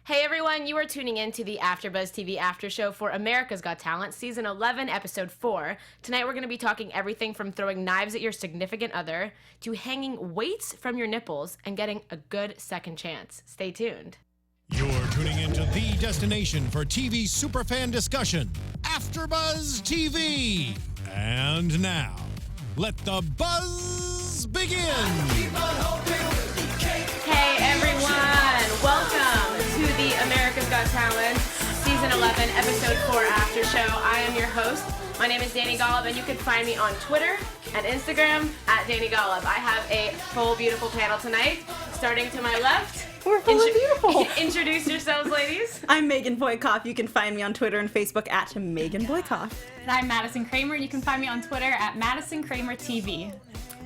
Hey everyone, you are tuning in to the AFTERBUZZ TV after show for America's Got Talent, Season 11, Episode 4. Tonight we're going to be talking everything from throwing knives at your significant other to hanging weights from your nipples and getting a good second chance. Stay tuned. You're tuning into the destination for TV superfan discussion, AFTERBUZZ TV. And now, let the buzz begin. Hey everyone, welcome to the America's Got Talent, Season 11, Episode 4 after show. I am your host. My name is Dani Golub, and you can find me on Twitter and Instagram at Dani Golub. I have a full, beautiful panel tonight. Starting to my left. We're full of beautiful. Introduce yourselves, ladies. I'm Megan Boykoff. You can find me on Twitter and Facebook at Megan Boykoff. And I'm Madison Cramer. You can find me on Twitter at Madison Cramer TV.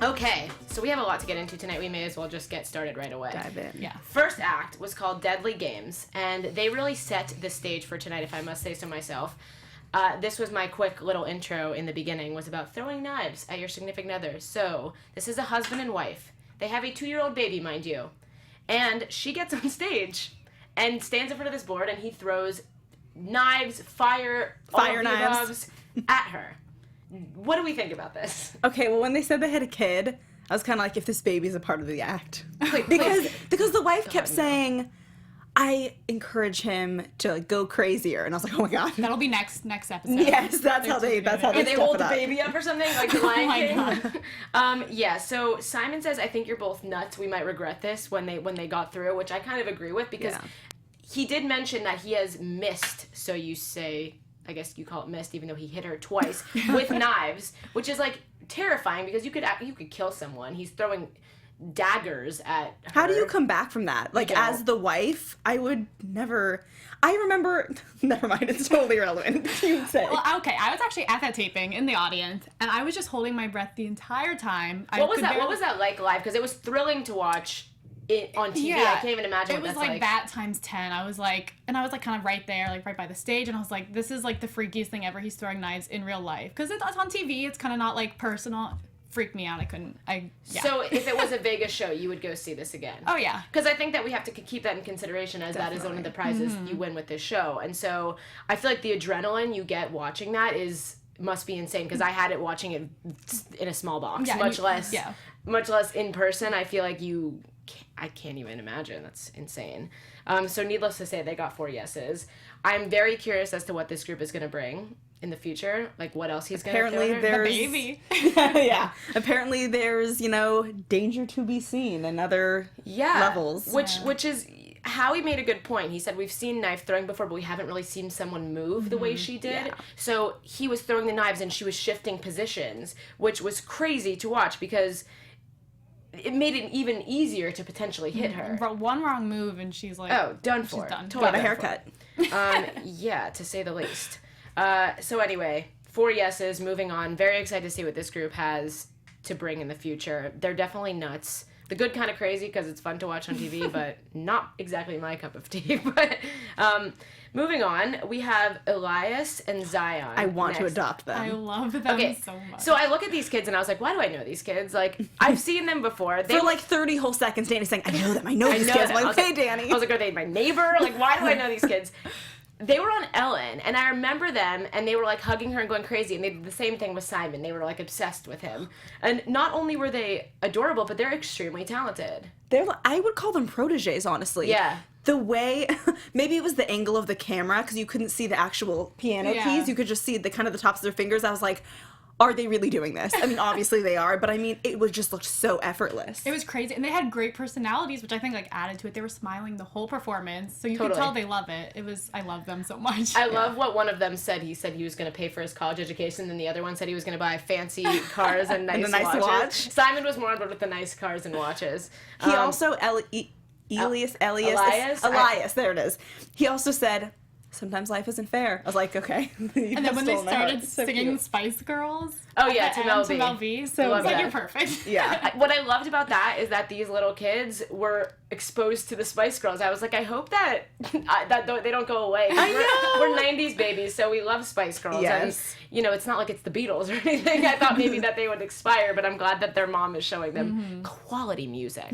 Okay, so we have a lot to get into tonight. We may as well just get started right away. Dive in. Yeah. First act was called Deadly Games, and they really set the stage for tonight, if I must say so myself. This was my quick little intro in the beginning, was about throwing knives at your significant other. So, this is a husband and wife. They have a 2-year-old baby, mind you. And she gets on stage and stands in front of this board, and he throws knives, fire knives at her. What do we think about this? Okay, well, when they said they had a kid, I was kind of like, if this baby's a part of the act. Like, because the wife kept saying, I encourage him to go crazier, and I was like, oh my god. That'll be next episode. Yes, that's how they They step hold it the up. baby up or something, like the Lion my King. Yeah, so Simon says, I think you're both nuts. We might regret this when they got through, which I kind of agree with, because he did mention that he has missed, so you say, I guess you call it missed, even though he hit her twice, with knives, which is, like, terrifying, because you could kill someone. He's throwing daggers at her. How do you come back from that? Like, as the wife, I would never... I remember... Never mind, it's totally irrelevant. You'd say. Well, okay, I was actually at that taping in the audience, and I was just holding my breath the entire time. What was that like live? Because it was thrilling to watch it on TV. Yeah, I can't even imagine what it was that's like that times 10. I was like kind of right there, like right by the stage, and I was like, this is like the freakiest thing ever. He's throwing knives in real life. Because it's on TV, it's kind of not like personal. Freaked me out. So if it was a Vegas show, you would go see this again? Oh, yeah. Because I think that we have to keep that in consideration, as that is one of the prizes you win with this show. And so I feel like the adrenaline you get watching that must be insane, because I had it watching it in a small box, much less in person. I feel like I can't even imagine. That's insane. So needless to say, they got 4 yeses. I'm very curious as to what this group is going to bring in the future, like what else he's going to Apparently throw there's... The baby. yeah. Apparently there's, danger to be seen and other levels. Which is... Howie made a good point. He said, we've seen knife throwing before, but we haven't really seen someone move the way she did. Yeah. So he was throwing the knives and she was shifting positions, which was crazy to watch because it made it even easier to potentially hit her. One wrong move and she's like... Oh, done for. She's done. Totally got a haircut. Yeah, to say the least. So anyway, 4 yeses, moving on. Very excited to see what this group has to bring in the future. They're definitely nuts. The good kind of crazy, because it's fun to watch on TV, but not exactly my cup of tea. But moving on, we have Elias and Zion. I want to adopt them. I love them so much. So I look at these kids and I was like, why do I know these kids? Like, I've seen them before. For like 30 whole seconds, Dani's saying, I know them, I know these kids. I'm like, hey, Dani. I was like, are they my neighbor? Like, why do I know these kids? They were on Ellen, and I remember them, and they were, like, hugging her and going crazy, and they did the same thing with Simon. They were, like, obsessed with him. And not only were they adorable, but they're extremely talented. I would call them proteges, honestly. Yeah. The way, maybe it was the angle of the camera, because you couldn't see the actual piano keys. You could just see the kind of the tops of their fingers. I was like, are they really doing this? I mean, obviously they are, but I mean, it would just look so effortless. It was crazy, and they had great personalities, which I think like added to it. They were smiling the whole performance, so you could tell they love it. I love them so much. I love what one of them said. He said he was going to pay for his college education, and the other one said he was going to buy fancy cars and nice, and a nice watches. watch. Simon was more on board with the nice cars and watches. He also, Elias, there it is. He also said, sometimes life isn't fair. I was like, okay. And then when they started singing Spice Girls. Oh yeah, to Mel B. So it was like, you're perfect. Yeah. What I loved about that is that these little kids were exposed to the Spice Girls. I was like, I hope that they don't go away. We're 90s babies, so we love Spice Girls. Yes. And, it's not like it's the Beatles or anything. I thought maybe that they would expire, but I'm glad that their mom is showing them quality music.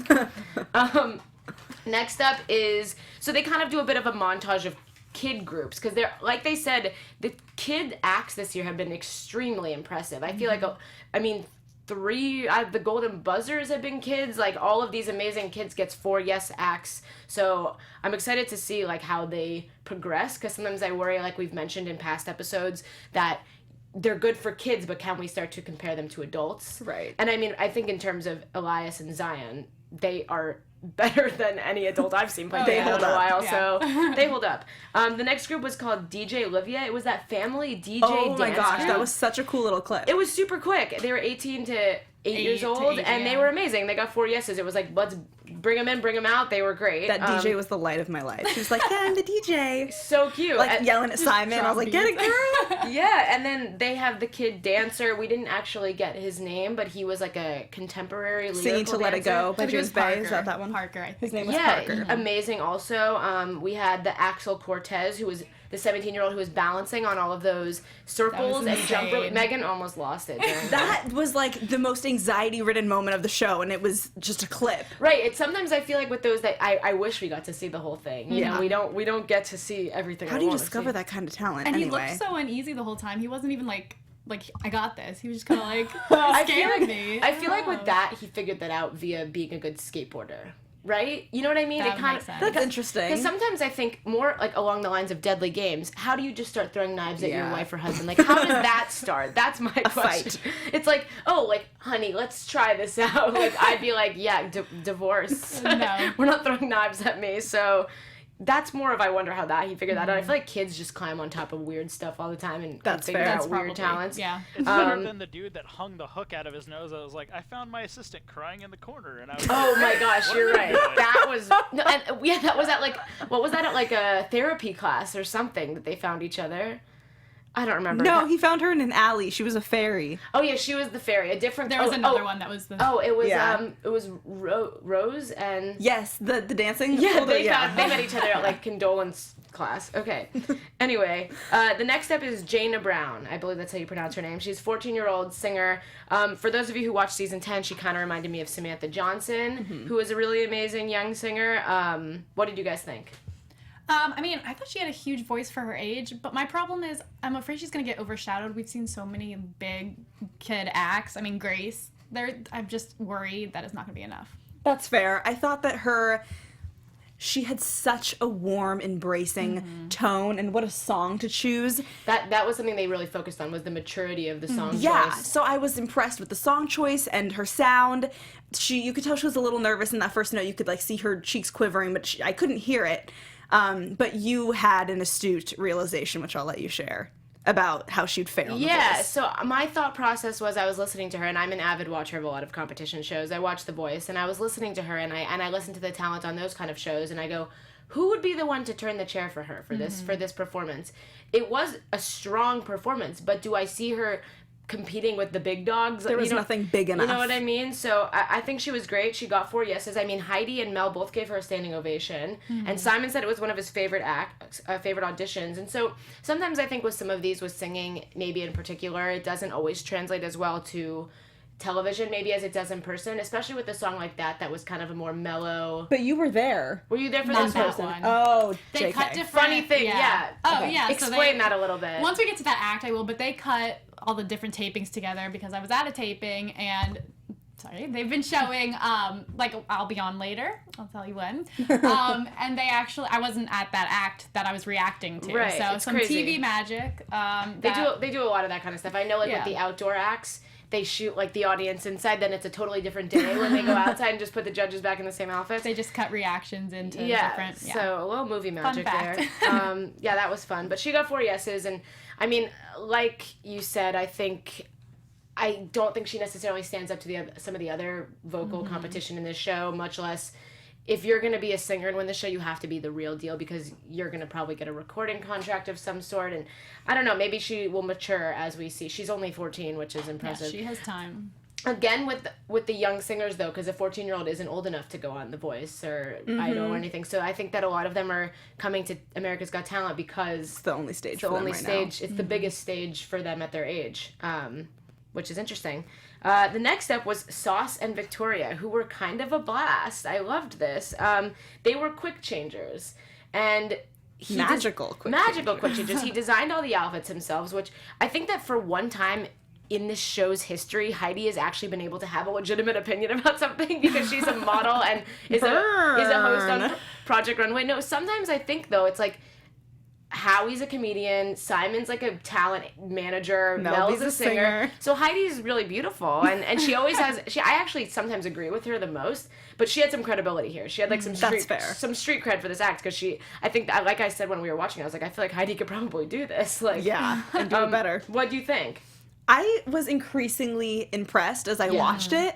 Next up is, so they kind of do a bit of a montage of kid groups, because they're, like they said, the kid acts this year have been extremely impressive. I feel like, three the Golden Buzzers have been kids. Like, all of these amazing kids gets 4 yes acts. So I'm excited to see like how they progress, because sometimes I worry, like we've mentioned in past episodes, that they're good for kids, but can we start to compare them to adults? Right. And I think in terms of Elias and Zion, they are better than any adult I've seen play piano in a while, so they hold up. The next group was called DJ Olivia. It was that family DJ dance. Oh my gosh, that was such a cool little clip. It was super quick. They were 18 to 8 years old, and they were amazing. They got 4 yeses. It was like, let's bring them in, bring them out. They were great. That DJ was the light of my life. She was like, yeah, I'm the DJ. So cute. Like, yelling at Simon. I was like, get it, girl. Yeah, and then they have the kid dancer. We didn't actually get his name, but he was like a contemporary lyrical Singing to dancer. Let It Go by James Bay. Is that one? Parker, I think. His name was Parker. Amazing also. We had the Axel Cortez, who was the 17-year-old who was balancing on all of those circles and jump rope. Megan almost lost it. That was like the most anxiety-ridden moment of the show, and it was just a clip. Right. Sometimes I feel like with those that I wish we got to see the whole thing. You know, we don't get to see everything. How do you discover that kind of talent? And anyway? He looked so uneasy the whole time. He wasn't even like I got this. He was just kind of like scaring me. I feel like with that he figured that out via being a good skateboarder. Right? You know what I mean? That makes sense. That's interesting. Because sometimes I think more like along the lines of Deadly Games, how do you just start throwing knives at your wife or husband? Like, how does that start? That's my question. Fight. It's like, oh, like, honey, let's try this out. Like, I'd be like, yeah, divorce. No. We're not throwing knives at me. So that's more of, I wonder how that he figured that out. I feel like kids just climb on top of weird stuff all the time and figure out weird talents. Yeah. It's better than the dude that hung the hook out of his nose. I was like, I found my assistant crying in the corner, and I was Oh like, my gosh, you're right. That was that was at like, what was that, at like a therapy class or something that they found each other? I don't remember. No, he found her in an alley. She was a fairy. Oh yeah, she was the fairy. A different. There was another one that was the. Oh, it was Rose and. Yes, the dancing. Yeah, they met each other at like condolence class. Okay. Anyway, the next step is Jana Brown. I believe that's how you pronounce her name. She's a 14-year-old singer. For those of you who watched season 10, she kind of reminded me of Samantha Johnson, who is a really amazing young singer. What did you guys think? I thought she had a huge voice for her age, but my problem is I'm afraid she's going to get overshadowed. We've seen so many big kid acts. I mean, Grace. I'm just worried that it's not going to be enough. That's fair. I thought that she had such a warm, embracing tone, and what a song to choose. That was something they really focused on, was the maturity of the song choice. Yeah, so I was impressed with the song choice and her sound. You could tell she was a little nervous in that first note. You could like see her cheeks quivering, but I couldn't hear it. But you had an astute realization, which I'll let you share, about how she'd fare on the Voice. So my thought process was, I was listening to her, and I'm an avid watcher of a lot of competition shows. I watch The Voice, and I was listening to her, and I listened to the talent on those kind of shows, and I go, who would be the one to turn the chair for her for this performance? It was a strong performance, but do I see her competing with the big dogs? There was nothing big enough. You know what I mean? So I think she was great. She got 4 yeses. I mean, Heidi and Mel both gave her a standing ovation. And Simon said it was one of his favorite auditions. And so sometimes I think with some of these, with singing maybe in particular, it doesn't always translate as well to television maybe as it does in person, especially with a song like that was kind of a more mellow. But you were there. Were you there for Not this that one? Oh, They JK. cut different. Funny thing, yeah. Oh, Okay. yeah. Explain that a little bit. Once we get to that act, I will, but they cut all the different tapings together because I was at a taping and they've been showing, I'll be on later, I'll tell you when, and I wasn't at that act that I was reacting to, right, so it's some crazy. TV magic. They do a lot of that kind of stuff. I know, with the outdoor acts, they shoot, the audience inside, then it's a totally different day when they go outside and just put the judges back in the same outfits. They just cut reactions into different, so a little movie magic fact. there. That was fun. But she got 4 yeses, and, I mean, like you said, I don't think she necessarily stands up to some of the other vocal competition in this show, much less if you're going to be a singer and win the show, you have to be the real deal because you're going to probably get a recording contract of some sort. And I don't know, maybe she will mature as we see. She's only 14, which is impressive. Yeah, she has time. Again, with the young singers, though, because a 14-year-old isn't old enough to go on The Voice or Idol or anything. So I think that a lot of them are coming to America's Got Talent because It's the only stage it's the for them only right stage. now. It's the biggest stage for them at their age, which is interesting. The next step was Sauce and Victoria, who were kind of a blast. I loved this. They were quick changers, and Magical quick changers. He designed all the outfits himself, which I think that for one time in this show's history, Heidi has actually been able to have a legitimate opinion about something because she's a model and is a host on Project Runway. No, sometimes I think, though, it's like Howie's a comedian, Simon's like a talent manager, Mel's a singer. So Heidi's really beautiful, and she always has. I actually sometimes agree with her the most, but she had some credibility here. She had like some street cred for this act because I think like I said when we were watching, I was like, I feel like Heidi could probably do this. Like, yeah, and do it better. What do you think? I was increasingly impressed as I watched it.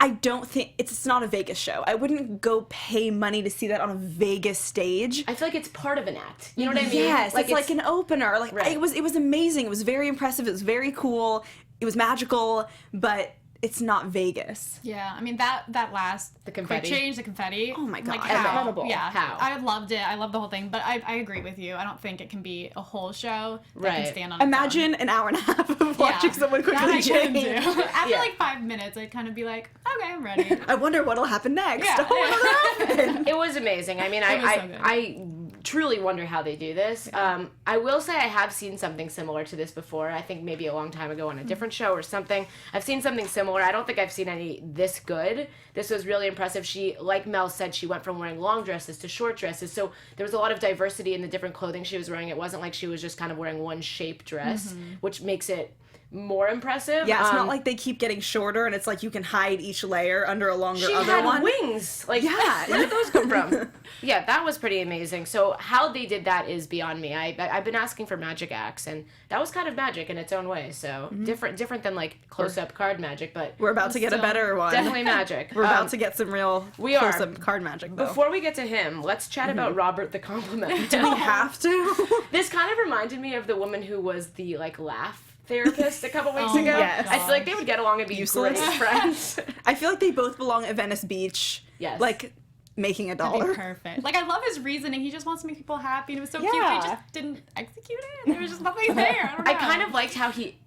I don't think it's not a Vegas show. I wouldn't go pay money to see that on a Vegas stage. I feel like it's part of an act. You know what I mean? Yes, it's like an opener. Like right. it was amazing. It was very impressive. It was very cool. It was magical, but it's not Vegas. Yeah, I mean that last confetti. quick change, the confetti. Oh my God, like how, incredible. Yeah, How? I loved it. I love the whole thing, but I agree with you. I don't think it can be a whole show that Right. can stand on Imagine an hour and a half of watching someone quickly that I couldn't change. do. After Yeah. like 5 minutes, I'd kind of be like, okay, I'm ready. I wonder what'll happen next. Yeah. Oh, what'll happen? It was amazing. I mean, It was so good. I truly wonder how they do this. I will say I have seen something similar to this before. I think maybe a long time ago on a different show or something. I've seen something similar. I don't think I've seen any this good. This was really impressive. She, like Mel said, she went from wearing long dresses to short dresses. So there was a lot of diversity in the different clothing she was wearing. It wasn't like she was just kind of wearing one shape dress, which makes it more impressive. Yeah, it's not like they keep getting shorter and it's like you can hide each layer under a longer she other had one. wings. Like, Yeah. where did those come from? Yeah, that was pretty amazing. So how they did that is beyond me. I've been asking for magic acts, and that was kind of magic in its own way. So different than like close-up card magic, but We're about to get a better one. definitely magic. We're about to get some real we are. wholesome card magic, though. Before we get to him, let's chat about Robert the Compliment. Do we have to? This kind of reminded me of the woman who was the like laugh therapist a couple weeks Oh, ago. yes. I feel like they would get along and be Useless. great friends. I feel like they both belong at Venice Beach. Yes. Like, making That'd be $1. perfect. Like, I love his reasoning. He just wants to make people happy, and it was so cute. He Yeah. just didn't execute it. There was just nothing there. I don't know. I kind of liked how he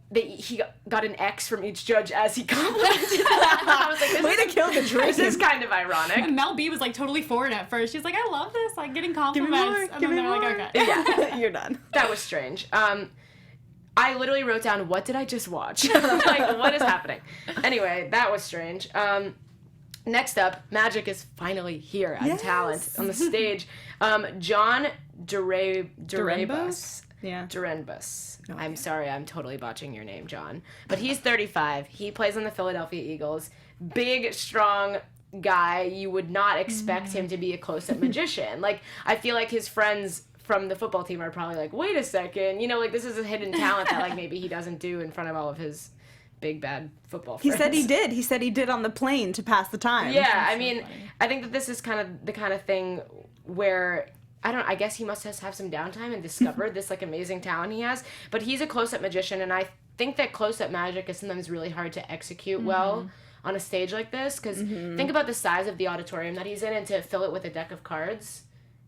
got an X from each judge as he complimented them. I was like, this Way to is- kill the dream. This is kind of ironic. And Mel B was like totally for it at first. She's like, I love this, like getting Give me compliments. more. And Give then me they're more. like, okay. Yeah. You're done. That was strange. I literally wrote down, what did I just watch? Like, what is happening? Anyway, that was strange. Next up, Magic is finally here at Yes. Talent on the stage. John Durebus. Yeah. Durenbus. No I'm idea. sorry, I'm totally botching your name, John. But he's 35. He plays on the Philadelphia Eagles. Big, strong guy. You would not expect him to be a close-up magician. Like, I feel like his friends from the football team are probably like, wait a second, you know, like this is a hidden talent that like maybe he doesn't do in front of all of his big bad football He friends. said he did. He said he did on the plane to pass the time. Yeah, I so mean, funny. I think that this is kind of the kind of thing where I guess he must have some downtime and discovered this like amazing talent he has. But he's a close-up magician, and I think that close-up magic is sometimes really hard to execute well on a stage like this. Because think about the size of the auditorium that he's in, and to fill it with a deck of cards.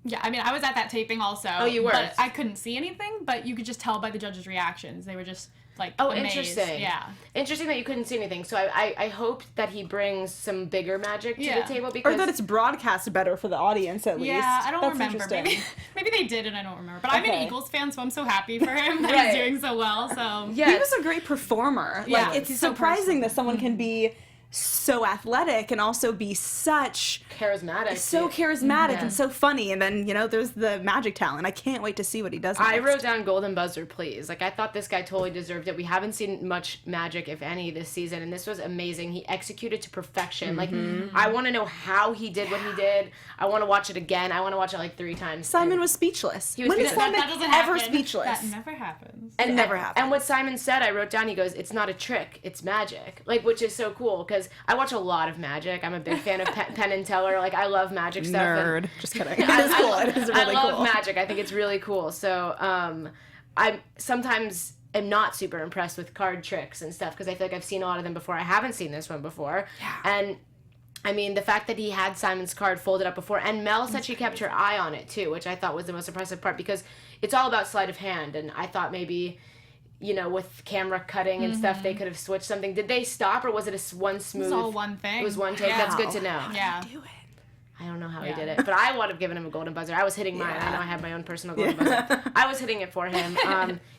Yeah, I mean, I was at that taping also. Oh, you were? But I couldn't see anything, but you could just tell by the judges' reactions. They were just, like, Oh, amazed. interesting. Yeah. Interesting that you couldn't see anything. So I hope that he brings some bigger magic to Yeah. the table, because Or that it's broadcast better for the audience, at least. Yeah, I don't That's remember. interesting. Maybe they did and I don't remember. But I'm an Okay. Eagles fan, so I'm so happy for him that Right. he's doing so well. So yeah, He was a great performer. Yeah, Like, it's he's so surprising personal. that someone can be so athletic and also be such charismatic. so too. charismatic Yeah. and so funny. And then, you know, there's the magic talent. I can't wait to see what he does next. I wrote down golden buzzer, please. Like, I thought this guy totally deserved it. We haven't seen much magic, if any, this season, and this was amazing. He executed to perfection. Like, I want to know how he did what he did. I want to watch it again. I want to watch it like 3 times. Simon And- was speechless. was When is speechless. Simon that doesn't ever happen. speechless? That never happens. And never happens. And what Simon said, I wrote down, he goes, it's not a trick, it's magic. Like, which is so cool, because because I watch a lot of magic. I'm a big fan of Penn and Teller. Like, I love magic stuff. Nerd. Just kidding. It's cool. It is really I love cool. magic. I think it's really cool. So I sometimes am not super impressed with card tricks and stuff because I feel like I've seen a lot of them before. I haven't seen this one before. Yeah. And I mean, the fact that he had Simon's card folded up before, and Mel said she kept her eye on it too, which I thought was the most impressive part because it's all about sleight of hand, and I thought maybe, you know, with camera cutting and stuff, they could have switched something. Did they stop, or was it one smooth? It was all one thing. It was one take. Yeah. That's good to know. Yeah. Do it. I don't know how he did it, but I would have given him a golden buzzer. I was hitting mine. Yeah. I know I have my own personal golden buzzer. I was hitting it for him.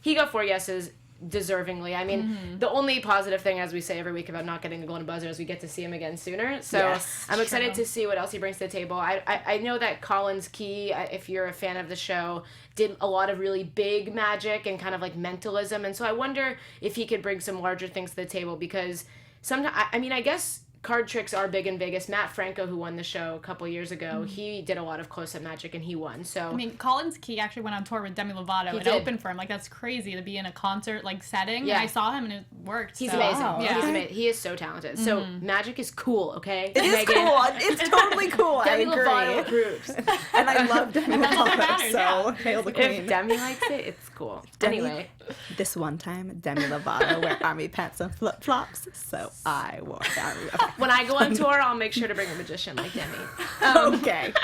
He got 4 yeses, deservingly. I mean, the only positive thing, as we say every week about not getting the golden buzzer, is we get to see him again sooner. So Yes, I'm excited to see what else he brings to the table. I know that Colin's Key, if you're a fan of the show, did a lot of really big magic and kind of like mentalism, and so I wonder if he could bring some larger things to the table because sometimes, I mean, I guess card tricks are big in Vegas. Matt Franco, who won the show a couple years ago, he did a lot of close-up magic and he won. So I mean, Colin's Key actually went on tour with Demi Lovato and did. opened for him. Like, that's crazy to be in a concert like setting. Yeah. And I saw him and it worked. he's so. amazing. Wow. He's Yeah. amazing. He is so talented. So magic is cool, okay? It is cool. It's totally cool. I Demi Lovato agree. approves. And I love Demi That's all that Lovato, matters, so yeah. hail the queen. If Demi likes it, it's cool. Demi- Anyway, This one time, Demi Lovato wear army pants and flip-flops, so I wore army. when I go on tour, I'll make sure to bring a magician like Demi. Okay.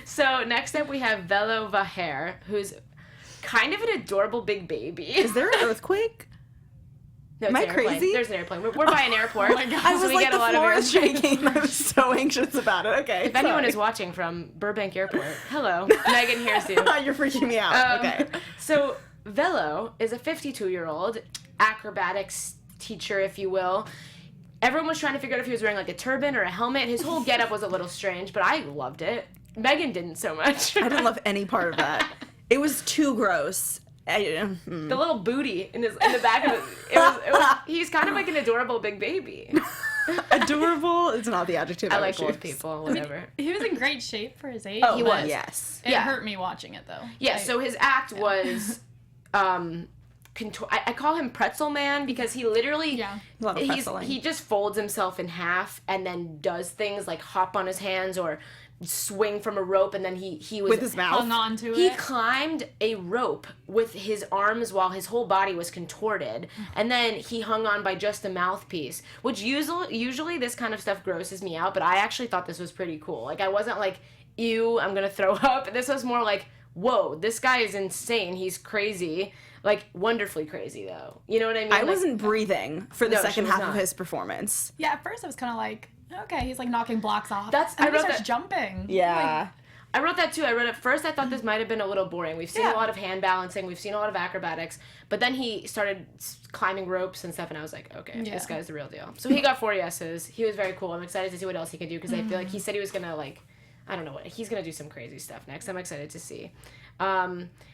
So next up we have Velahare, who's kind of an adorable big baby. Is there an earthquake? No, Am it's I an airplane. crazy? There's an airplane. We're by an airport. Oh my God. I was we like, get a the lot of floor is airplanes. shaking. I was so anxious about it. Okay. If anyone is watching from Burbank Airport, hello, Megan here's you. You're freaking me out. Okay. So Velo is a 52-year-old acrobatics teacher, if you will. Everyone was trying to figure out if he was wearing like a turban or a helmet. His whole getup was a little strange, but I loved it. Megan didn't so much. I didn't love any part of that. It was too gross. The little booty in the back of he's kind of like an adorable big baby. Adorable is not the adjective I would like choose. old people, whatever. He was in great shape for his age. Oh, He was. Yes. It yeah. hurt me watching it, though. Yeah, so his act was I call him Pretzel Man because he literally Yeah. A lot of pretzeling. he just folds himself in half and then does things like hop on his hands or swing from a rope, and then he was With his mouth. Hung on to he it. climbed a rope with his arms while his whole body was contorted, and then he hung on by just a mouthpiece, which usually this kind of stuff grosses me out, but I actually thought this was pretty cool. Like, I wasn't like, ew, I'm gonna throw up. This was more like, whoa, this guy is insane. He's crazy. Like, wonderfully crazy, though. You know what I mean? I Like, wasn't breathing for the No, she second was half not. of his performance. Yeah, at first I was kind of like, okay, he's like knocking blocks off. That's- and I then he wrote starts that- jumping. Yeah. I wrote that too. I wrote at first I thought this might have been a little boring. We've seen Yeah. a lot of hand balancing, we've seen a lot of acrobatics, but then he started climbing ropes and stuff, and I was like, okay, Yeah. this guy's the real deal. So he got 4 yeses. He was very cool. I'm excited to see what else he can do because I feel like he said he was gonna I don't know what, he's gonna do some crazy stuff next. I'm excited to see.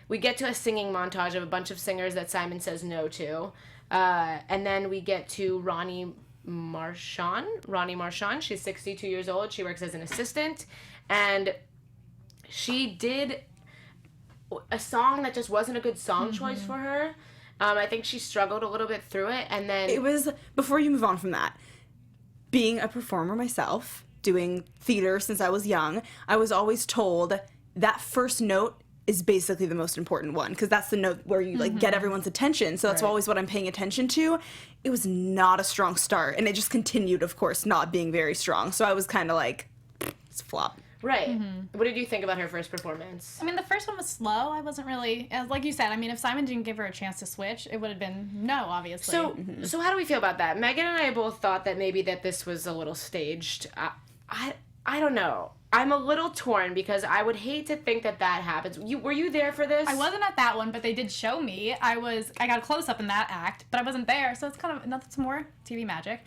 We get to a singing montage of a bunch of singers that Simon says no to, and then we get to Ronnie Maron. She's 62 years old. She works as an assistant, and she did a song that just wasn't a good song choice for her. I think she struggled a little bit through it, and then It was, before you move on from that, being a performer myself, doing theater since I was young, I was always told that first note is basically the most important one because that's the note where you like get everyone's attention. So that's Right. always what I'm paying attention to. It was not a strong start, and it just continued, of course, not being very strong. So I was kind of like, it's a flop. right. What did you think about her first performance? I mean, the first one was slow. I wasn't really, like you said, I mean, if Simon didn't give her a chance to switch, it would have been no, obviously. So, so how do we feel about that? Megan and I both thought that maybe that this was a little staged. I don't know. I'm a little torn because I would hate to think that happens. Were you there for this? I wasn't at that one, but they did show me. I got a close up in that act, but I wasn't there, so it's kind of nothing more TV magic.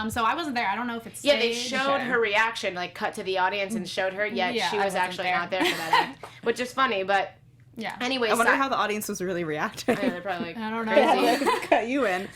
So I wasn't there. I don't know if it's Yeah, they staged. showed her reaction, like cut to the audience and showed her. Yet Yeah, she I was wasn't actually there. not there for that act, which is funny. But Yeah. anyway, I wonder how the audience was really reacting. they're probably like, I don't know. crazy. Cut you in.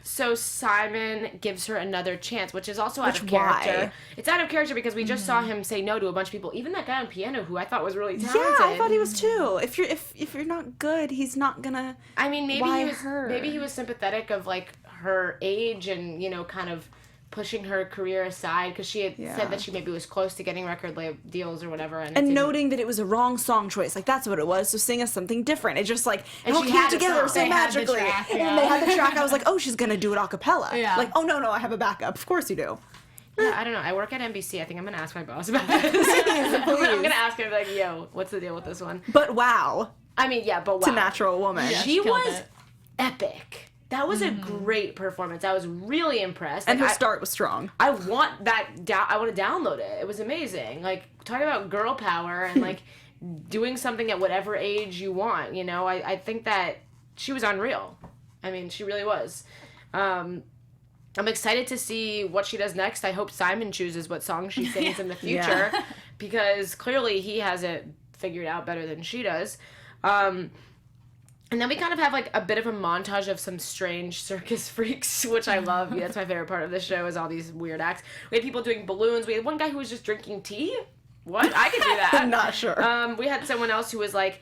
So Simon gives her another chance, which is also out of Which, character. why? It's out of character because we just saw him say no to a bunch of people. Even that guy on piano, who I thought was really talented. Yeah, I thought he was too. If you're not good, he's not gonna. I mean, maybe Why he was her? maybe he was sympathetic of like her age and kind of pushing her career aside because she had said that she maybe was close to getting record label deals or whatever, and noting that it was a wrong song choice, like that's what it was. So sing us something different. It just like and it all she came had together so magically. And they had the track. I was like, oh, she's gonna do it a cappella. Yeah. Like, oh no, I have a backup. Of course you do. Yeah, I don't know. I work at NBC. I think I'm gonna ask my boss about this. I'm gonna ask her like, yo, what's the deal with this one? But wow. I mean, yeah, but wow. To Natural Woman. Yeah, she was epic. That was a great performance. I was really impressed. And her start was strong. I want that. I want to download it. It was amazing. Like, talking about girl power and like doing something at whatever age you want. You know, I think that she was unreal. I mean, she really was. I'm excited to see what she does next. I hope Simon chooses what song she sings in the future because clearly he has it figured out better than she does. And then we kind of have like a bit of a montage of some strange circus freaks, which I love. That's my favorite part of the show is all these weird acts. We had people doing balloons. We had one guy who was just drinking tea. What? I could do that. I'm not sure. We had someone else who was like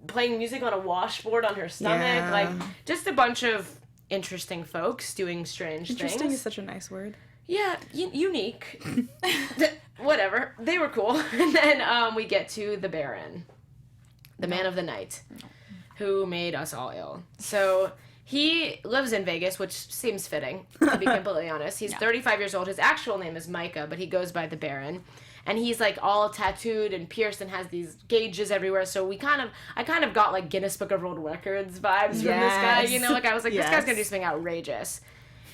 playing music on a washboard on her stomach. Yeah. Like just a bunch of interesting folks doing strange things. Interesting is such a nice word. Yeah, unique. Whatever. They were cool. And then we get to the Baron, the man of the night, who made us all ill. So he lives in Vegas, which seems fitting, to be completely honest. He's 35 years old. His actual name is Micah, but he goes by the Baron. And he's like all tattooed and pierced and has these gauges everywhere. So I kind of got like Guinness Book of World Records vibes from this guy. You know, like I was like, this guy's gonna do something outrageous.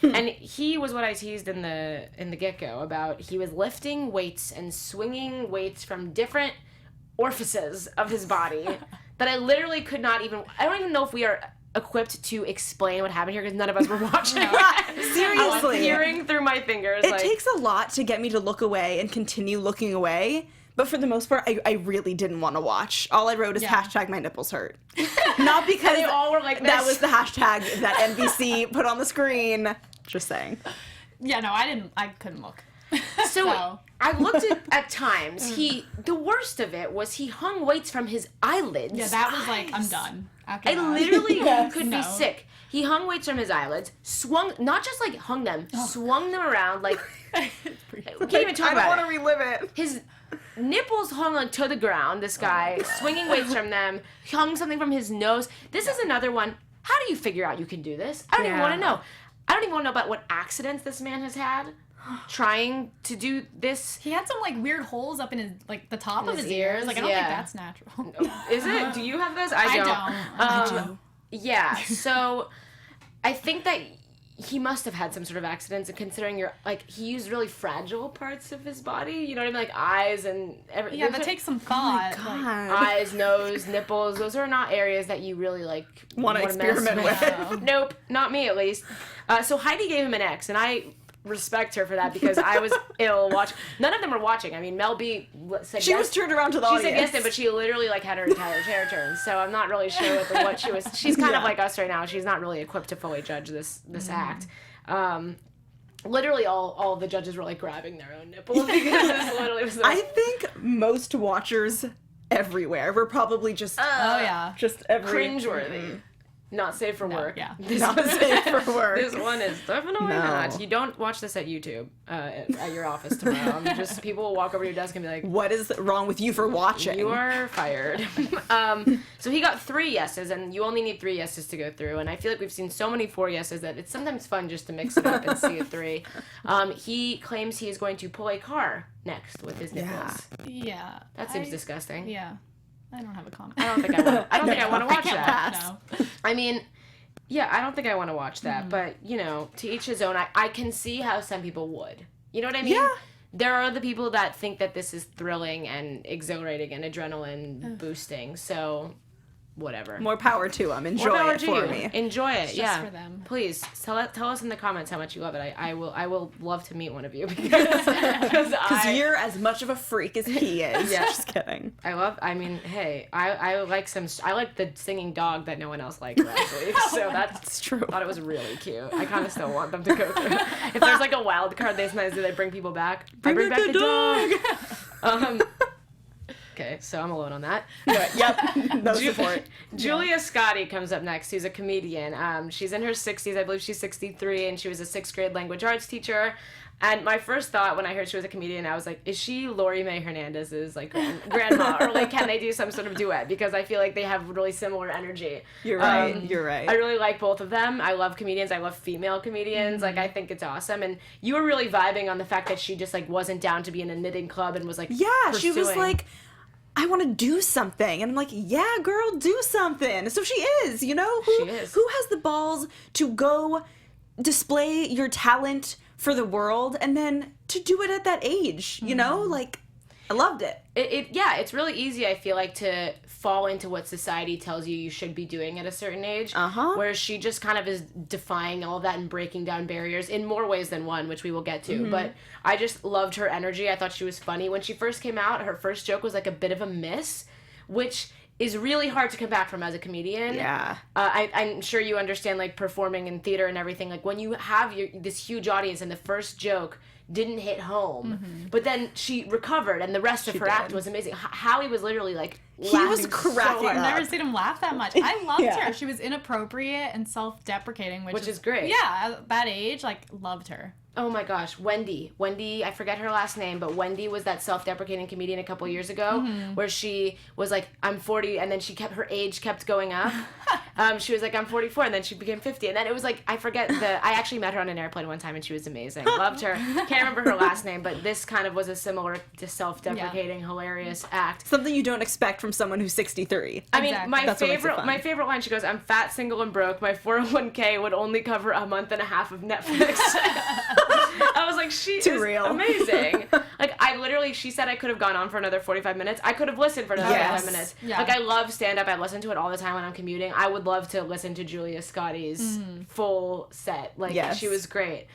And he was what I teased in the get-go about. He was lifting weights and swinging weights from different orifices of his body that I literally could not even. I don't even know if we are equipped to explain what happened here because none of us were watching. Seriously. I was peering through my fingers. It takes a lot to get me to look away and continue looking away. But for the most part, I really didn't want to watch. All I wrote is hashtag my nipples hurt. Not because they all were like this. That was the hashtag that NBC put on the screen. Just saying. Yeah, no, I couldn't look. So I looked at times. The worst of it was he hung weights from his eyelids. Yeah, that was like, I'm done. After I that. literally could be sick. He hung weights from his eyelids, swung, not just like hung them, swung them around like. We can't even talk about it. I don't want to relive it. His nipples hung like to the ground. This guy swinging weights from them, hung something from his nose. This is another one. How do you figure out you can do this? I don't even want to know. I don't even want to know about what accidents this man has had trying to do this. He had some like weird holes up in his like the top of his ears. Like I don't think that's natural. Is it? Do you have those? I don't. Yeah. So I think that he must have had some sort of accidents, and considering he used really fragile parts of his body. You know what I mean? Like eyes and everything. Yeah, that takes some thought. Oh my God. Like, eyes, nose, nipples. Those are not areas that you really want to experiment with. Nope, not me at least. So Heidi gave him an X, and I respect her for that because I was ill watching. None of them were watching. I mean, Mel B said she was turned around to the audience. She said yes, but she literally had her entire chair turned. So I'm not really sure what she was. She's kind of like us right now. She's not really equipped to fully judge this act. Literally all the judges were grabbing their own nipples because this literally was. I think most watchers everywhere were probably just just cringeworthy. Not safe for work. Yeah. Not safe for work. This one is definitely not. You don't watch this at YouTube at your office tomorrow. Just people will walk over to your desk and be like, "What is wrong with you for watching? You are fired." So he got 3 yeses, and you only need 3 yeses to go through. And I feel like we've seen so many 4 yeses that it's sometimes fun just to mix it up and see a 3. He claims he is going to pull a car next with his nipples. Yeah. That seems disgusting. Yeah. I don't have a comment. I don't think I want to watch that. No. I mean, yeah, I don't think I want to watch that. But, to each his own. I can see how some people would. You know what I mean? Yeah. There are the people that think that this is thrilling and exhilarating and adrenaline boosting. So, whatever. More power to them. Enjoy it for me. Enjoy it, It's yeah. just for them. Please tell us in the comments how much you love it. I will love to meet one of you because you're as much of a freak as he is. Yeah. Just kidding. I like the singing dog that no one else liked last week. So that's true. I thought it was really cute. I kind of still want them to go through. If there's a wild card, do they bring people back? Bring back the dog. Okay, so I'm alone on that. Yep. No support. Julia Scotty comes up next, who's a comedian. She's in her 60s. I believe she's 63, and she was a 6th grade language arts teacher. And my first thought when I heard she was a comedian, I was like, is she Lori Mae Hernandez's like grandma? Or like, can they do some sort of duet? Because I feel like they have really similar energy. You're right. You're right. I really like both of them. I love comedians. I love female comedians. Like, I think it's awesome. And you were really vibing on the fact that she just like wasn't down to be in a knitting club and was like, she was like, I want to do something. And I'm like, yeah, girl, do something. So she is, you know? She is. Who has the balls to go display your talent for the world and then to do it at that age, you know? Like, I loved it. It's really easy, I feel like, to fall into what society tells you should be doing at a certain age. Whereas she just kind of is defying all of that and breaking down barriers in more ways than one, which we will get to. But I just loved her energy. I thought she was funny. When she first came out, her first joke was like a bit of a miss, which is really hard to come back from as a comedian. Yeah. I'm sure you understand, like, performing in theater and everything. Like, when you have this huge audience and the first joke didn't hit home, but then she recovered and the rest of her act was amazing. Howie was literally, like, he was cracking up. I've never seen him laugh that much. I loved her. She was inappropriate and self-deprecating, which is great. Yeah, at that age, like, loved her. Oh my gosh, Wendy, I forget her last name, but Wendy was that self-deprecating comedian a couple years ago where she was like, I'm 40, and then her age kept going up. She was like, I'm 44, and then she became 50, and then it was like, I actually met her on an airplane one time, and she was amazing. Loved her. Can't remember her last name, but this kind of was a similar to self-deprecating, hilarious act. Something you don't expect from someone who's 63. I mean, my favorite line, she goes, I'm fat, single, and broke. My 401k would only cover a month and a half of Netflix. I was like, she is amazing. Like, she said I could have gone on for another 45 minutes. I could have listened for another 45 minutes. Yeah. Like, I love stand-up. I listen to it all the time when I'm commuting. I would love to listen to Julia Scotty's full set. Like, she was great.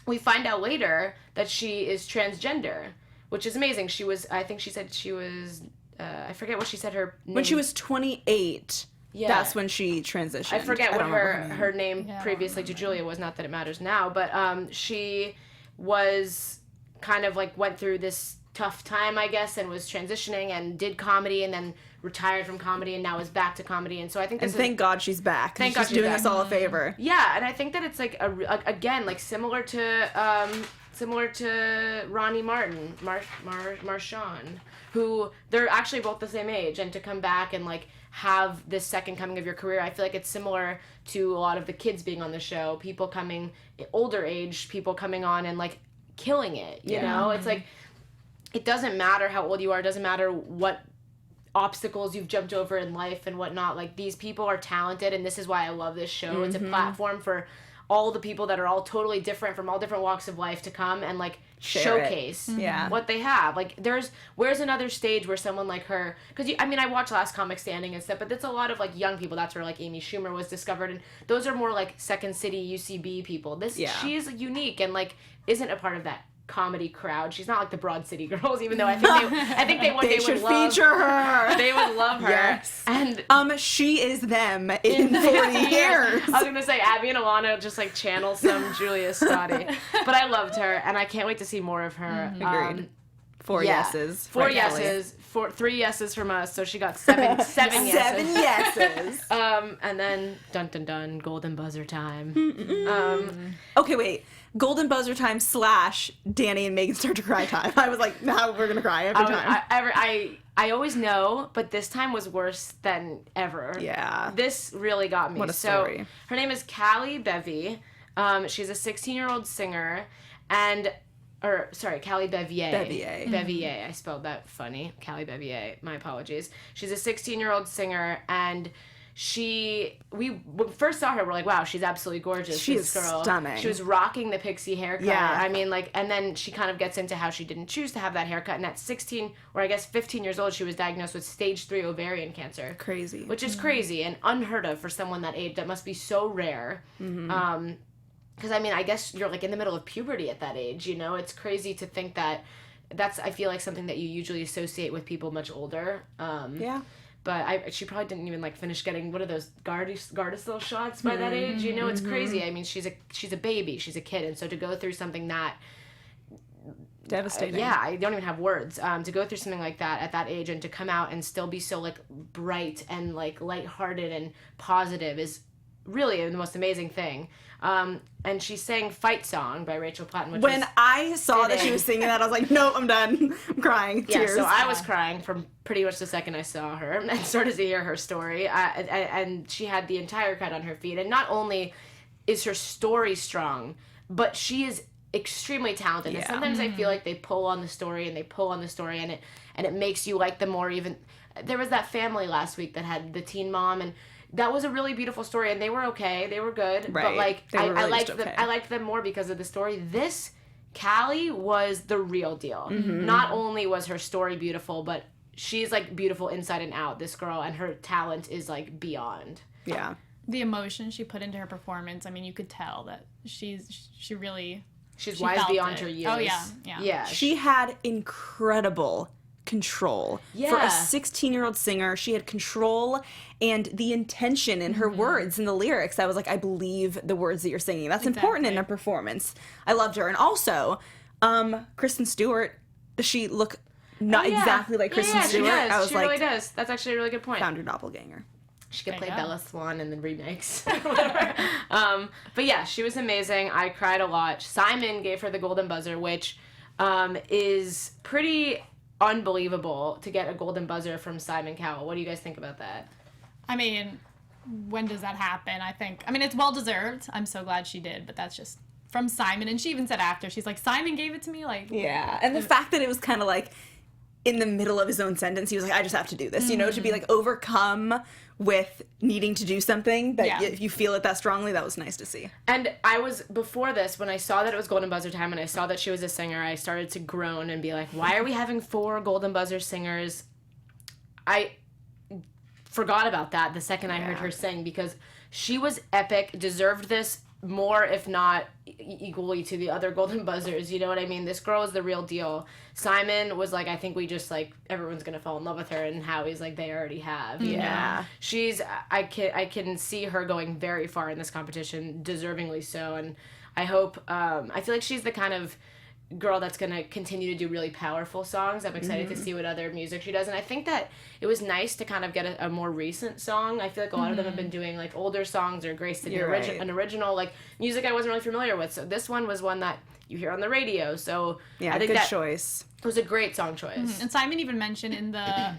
We find out later that she is transgender, which is amazing. I think she said she was, I forget what she said her name. When she was 28. Yeah. That's when she transitioned. I forget what her name previously to Julia was, not that it matters now, but she was kind of like went through this tough time, I guess, and was transitioning and did comedy and then retired from comedy and now is back to comedy. And so I think thank God she's back. Thank God she's doing us all a favor. Yeah, and I think that it's like again, like similar to Ronnie Martin, Marshawn, who they're actually both the same age, and to come back and like have this second coming of your career, I feel like it's similar to a lot of the kids being on the show, people coming older age, people coming on and like killing it, you know? It's like, it doesn't matter how old you are, it doesn't matter what obstacles you've jumped over in life and whatnot, like these people are talented, and this is why I love this show. It's a platform for all the people that are all totally different from all different walks of life to come and like showcase what they have. Like where's another stage where someone like her, because I watch Last Comic Standing and stuff, but it's a lot of like young people. That's where like Amy Schumer was discovered, and those are more like Second City UCB people. She is unique and like isn't a part of that comedy crowd. She's not like the Broad City Girls, even though I think they should feature her. They would love her. Yes. And she is them in 40 years. I was gonna say Abby and Alana just like channel some Julia Scotty, but I loved her and I can't wait to see more of her. Agreed. 4 yeses. 4 yeses. 3 yeses from us. So she got seven yeses. 7 yeses. And then dun dun dun, golden buzzer time. Okay, wait. Golden buzzer time / Dani and Megan start to cry time. I was like, now we're gonna cry every time. I always know, but this time was worse than ever. Yeah. This really got me. What a story. So her name is Callie Bevier. She's a 16-year-old singer, Callie Bevier. Bevier. I spelled that funny. Callie Bevier. My apologies. She's a 16-year-old singer, and we first saw her, we're like, wow, she's absolutely gorgeous. She's stunning. She was rocking the pixie haircut. Yeah. I mean, like, and then she kind of gets into how she didn't choose to have that haircut. And at 16, or I guess 15 years old, she was diagnosed with stage 3 ovarian cancer. Crazy. Which is crazy and unheard of for someone that age. That must be so rare. Because, I guess you're, like, in the middle of puberty at that age, you know? It's crazy to think that's, I feel like, something that you usually associate with people much older. Yeah. But she probably didn't even like finish getting one of those Gardasil shots by that age. You know, it's crazy. I mean, she's a baby, she's a kid, and so to go through something that Devastating. Yeah, I don't even have words. To go through something like that at that age and to come out and still be so like bright and like lighthearted and positive is really the most amazing thing. And she sang Fight Song by Rachel Platten, which when I saw that she was singing that, I was like, no, I'm done. I'm crying. Yeah, Tears. so I was crying from pretty much the second I saw her and started to hear her story. And she had the entire crowd on her feet. And not only is her story strong, but she is extremely talented. Yeah. And sometimes I feel like they pull on the story and it makes you like them more. Even there was that family last week that had the teen mom, and that was a really beautiful story, and they were okay. They were good. Right. But like They were I really liked just them okay. I liked them more because of the story. This Callie was the real deal. Mm-hmm. Not only was her story beautiful, but she's like beautiful inside and out, this girl, and her talent is like beyond. Yeah. The emotion she put into her performance, I mean, you could tell that she wise felt beyond it. her years. Oh, yeah. Yeah. She had incredible control. Yeah. For a 16-year-old singer, she had control and the intention in her words and the lyrics. I was like, I believe the words that you're singing. That's important in a performance. I loved her. And also, Kristen Stewart, does she look not exactly like Kristen Stewart? She does. I was she like, really does. That's actually a really good point. found her doppelganger. She could There play you go. Bella Swan in the remakes. Whatever. But yeah, she was amazing. I cried a lot. Simon gave her the golden buzzer, which is pretty unbelievable to get a golden buzzer from Simon Cowell. What do you guys think about that? I mean, when does that happen? I mean, it's well-deserved. I'm so glad she did, but that's just from Simon. And she even said after, she's like, Simon gave it to me? Like, Yeah. And the fact that it was kind of like in the middle of his own sentence, he was like, I just have to do this, you know, to be like overcome with needing to do something that if you feel it that strongly, that was nice to see. And I was, before this, when I saw that it was golden buzzer time and I saw that she was a singer, I started to groan and be like, why are we having 4 golden buzzer singers? I forgot about that the second I heard her sing, because she was epic, deserved this more, if not equally to the other golden buzzers, you know what I mean? This girl is the real deal. Simon was like, I think we just like, everyone's gonna fall in love with her, and Howie's like, they already have, you know? She's, I can see her going very far in this competition, deservingly so, and I hope, I feel like she's the kind of girl that's going to continue to do really powerful songs. I'm excited to see what other music she does, and I think that it was nice to kind of get a more recent song. I feel like a lot of them have been doing like older songs, or Grace did an original like music I wasn't really familiar with, so this one was one that you hear on the radio, so Yeah, I think good that choice. it was a great song choice. And Simon even mentioned in the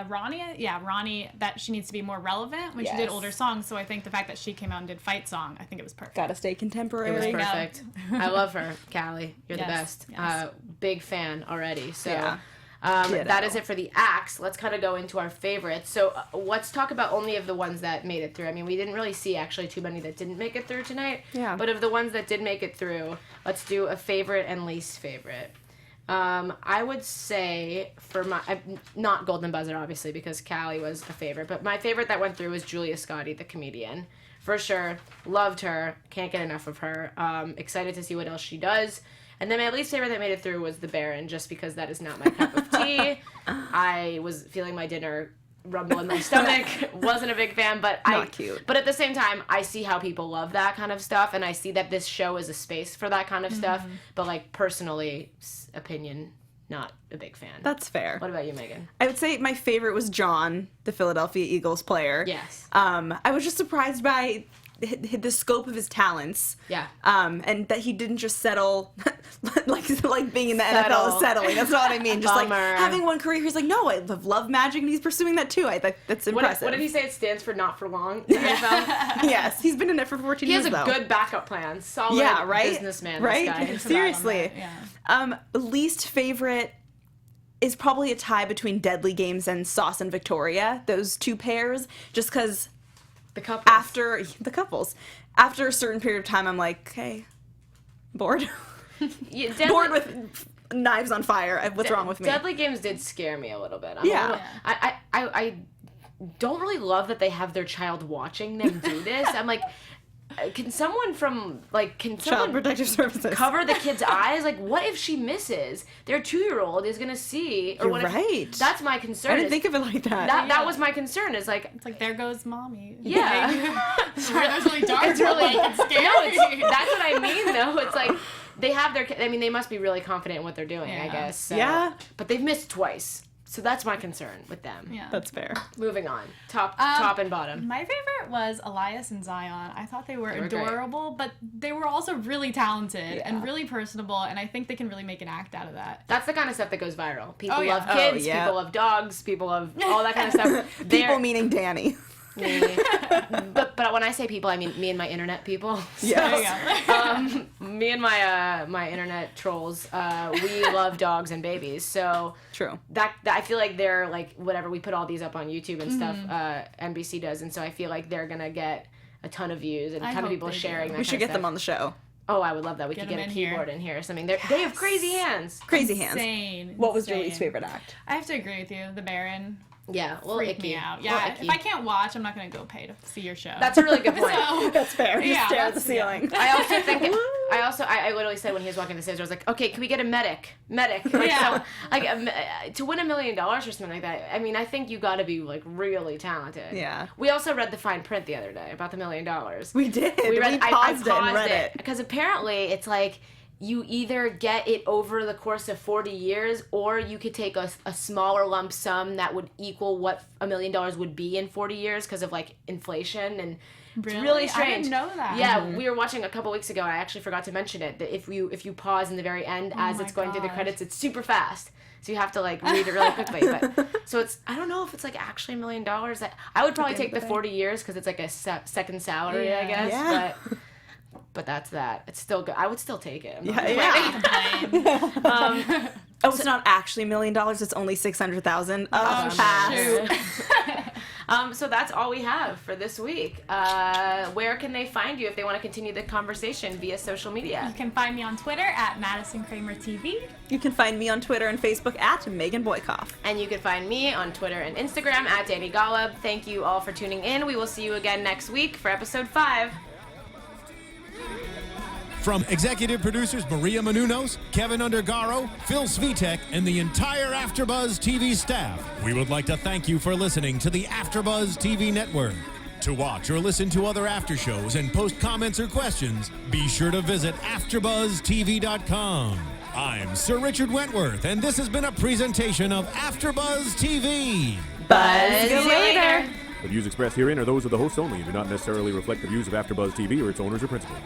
Ronnie, that she needs to be more relevant when she did older songs. So I think the fact that she came out and did Fight Song, I think it was perfect. Gotta stay contemporary. It was There you go. perfect. I love her, Callie. You're the Yes, best. yes. Big fan already. So Yeah. that is it for the acts. Let's kind of go into our favorites. So let's talk about only of the ones that made it through. I mean, we didn't really see actually too many that didn't make it through tonight. Yeah. But of the ones that did make it through, let's do a favorite and least favorite. I would say for my, not Golden Buzzer obviously because Callie was a favorite, but my favorite that went through was Julia Scotty, the comedian. For sure. Loved her. Can't get enough of her. Excited to see what else she does. And then my least favorite that made it through was the Baron, just because that is not my cup of tea. I was feeling my dinner rumble in my stomach. Wasn't a big fan, but Not cute. But at the same time, I see how people love that kind of stuff, and I see that this show is a space for that kind of stuff. But like personally, opinion, not a big fan. That's fair. What about you, Megan? I would say my favorite was John, the Philadelphia Eagles player. Yes. I was just surprised by the scope of his talents. Yeah. And that he didn't just settle, like being in the Settle. NFL is settling. That's not what I mean. Just like Bummer. having one career. He's like, no, I love magic, and he's pursuing that too. That's impressive. What did he say? It stands for not for long. In the NFL? Yes, he's been in it for 14 He years has a though. good backup plan. Solid businessman. Right? This guy. Seriously. Yeah. Least favorite is probably a tie between Deadly Games and Sauce and Victoria. Those two pairs, just because The couple. after a certain period of time, I'm like, okay, bored. Bored with knives on fire. What's wrong with me? Deadly Games did scare me a little bit. I don't really love that they have their child watching them do this. I'm like, can someone Child Protective Services. cover the kid's eyes? Like, what if she misses? Their 2-year-old is gonna see. Or You're what if, right. That's my concern. I didn't think of it like that. That was my concern. Is like, It's like, there goes mommy. yeah. Sorry, that's really dark. It's really It's scary. No, that's what I mean though. It's like they have their. I mean, they must be really confident in what they're doing. I guess. So. Yeah. But they've missed twice. So that's my concern with them. Yeah. That's fair. Moving on. Top and bottom. My favorite was Elias and Zion. I thought they were adorable, but they were also really talented and really personable, and I think they can really make an act out of that. That's the kind of stuff that goes viral. People love Oh, kids, yeah. people love dogs, people love all that kind of stuff. People meaning Dani. Me. but when I say people, I mean me and my internet people. Yes. Me and my internet trolls, we love dogs and babies. So True. That I feel like they're like whatever we put all these up on YouTube and stuff. NBC does, and so I feel like they're gonna get a ton of views and a ton of people sharing. That We should get them on the show. Oh, I would love that. We could get a keyboard in here or something. They have crazy hands. Crazy hands. Insane. What was your least favorite act? I have to agree with you. The Baron. Yeah, well, Freaked me out. Yeah, if I can't watch, I'm not gonna go pay to see your show. That's a really good point. So, That's fair. Just stare at the ceiling. I also think I literally said when he was walking the stairs, I was like, okay, can we get a medic? Like, so, like to win $1 million or something like that. I mean, I think you got to be like really talented. Yeah. We also read the fine print the other day about the $1 million. We did. We paused it and read it. because apparently it's like you either get it over the course of 40 years or you could take a smaller lump sum that would equal what $1 million would be in 40 years because of like inflation and it's really strange. I didn't know that. Yeah, we were watching a couple weeks ago. I actually forgot to mention it that if you pause in the very end as it's going through the credits, it's super fast. So you have to like read it really quickly. But so it's I don't know if it's like actually $1 million. I would probably take the 40 years because it's like a second salary, I guess. Yeah. But that's that. It's still good. I would still take it. Oh, it's not actually $1 million. It's only $600,000. Pass. So that's all we have for this week. Where can they find you if they want to continue the conversation via social media? You can find me on Twitter at Madison Cramer TV. You can find me on Twitter and Facebook at Megan Boykoff. And you can find me on Twitter and Instagram at Dani Golub. Thank you all for tuning in. We will see you again next week for episode 5. From executive producers Maria Menounos, Kevin Undergaro, Phil Svitek, and the entire AfterBuzz TV staff, we would like to thank you for listening to the AfterBuzz TV network. To watch or listen to other after shows and post comments or questions, be sure to visit AfterBuzzTV.com. I'm Sir Richard Wentworth, and this has been a presentation of AfterBuzz TV. Buzz you later. The views expressed herein are those of the hosts only and do not necessarily reflect the views of AfterBuzz TV or its owners or principals.